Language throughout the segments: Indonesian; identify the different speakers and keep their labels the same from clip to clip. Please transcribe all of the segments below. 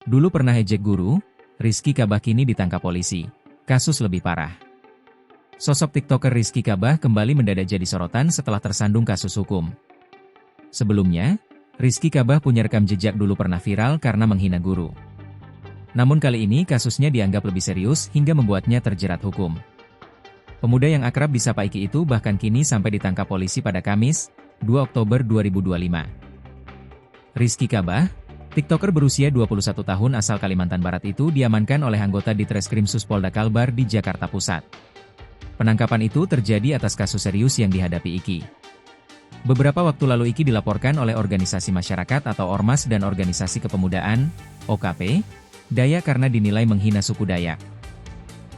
Speaker 1: Dulu pernah ejek guru, Rizky Kabah kini ditangkap polisi. Kasus lebih parah. Sosok TikToker Rizky Kabah kembali mendadak jadi sorotan setelah tersandung kasus hukum. Sebelumnya, Rizky Kabah punya rekam jejak dulu pernah viral karena menghina guru. Namun kali ini kasusnya dianggap lebih serius hingga membuatnya terjerat hukum. Pemuda yang akrab disapa Iki itu bahkan kini sampai ditangkap polisi pada Kamis, 2 Oktober 2025. Rizky Kabah, TikToker berusia 21 tahun asal Kalimantan Barat itu diamankan oleh anggota Ditreskrim Suspolda Kalbar di Jakarta Pusat. Penangkapan itu terjadi atas kasus serius yang dihadapi Iki. Beberapa waktu lalu Iki dilaporkan oleh organisasi masyarakat atau Ormas dan organisasi kepemudaan, OKP, Dayak karena dinilai menghina suku Dayak.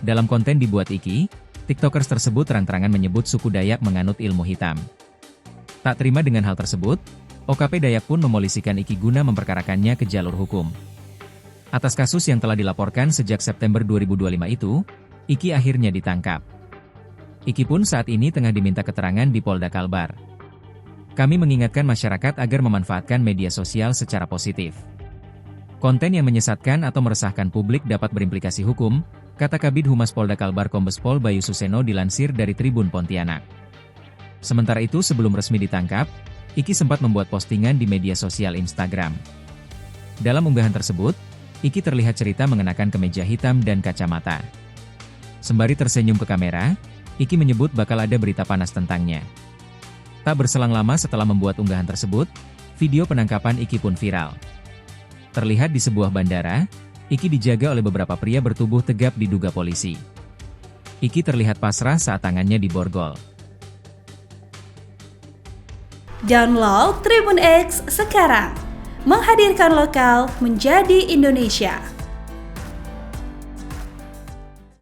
Speaker 1: Dalam konten dibuat Iki, TikTokers tersebut terang-terangan menyebut suku Dayak menganut ilmu hitam. Tak terima dengan hal tersebut, OKP Dayak pun memolisikan Iki guna memperkarakannya ke jalur hukum. Atas kasus yang telah dilaporkan sejak September 2025 itu, Iki akhirnya ditangkap. Iki pun saat ini tengah diminta keterangan di Polda Kalbar. Kami mengingatkan masyarakat agar memanfaatkan media sosial secara positif. Konten yang menyesatkan atau meresahkan publik dapat berimplikasi hukum, kata Kabid Humas Polda Kalbar Kombes Pol Bayu Suseno dilansir dari Tribun Pontianak. Sementara itu sebelum resmi ditangkap, Iki sempat membuat postingan di media sosial Instagram. Dalam unggahan tersebut, Iki terlihat cerita mengenakan kemeja hitam dan kacamata. Sembari tersenyum ke kamera, Iki menyebut bakal ada berita panas tentangnya. Tak berselang lama setelah membuat unggahan tersebut, video penangkapan Iki pun viral. Terlihat di sebuah bandara, Iki dijaga oleh beberapa pria bertubuh tegap diduga polisi. Iki terlihat pasrah saat tangannya diborgol.
Speaker 2: Download Tribun X sekarang, menghadirkan lokal menjadi Indonesia.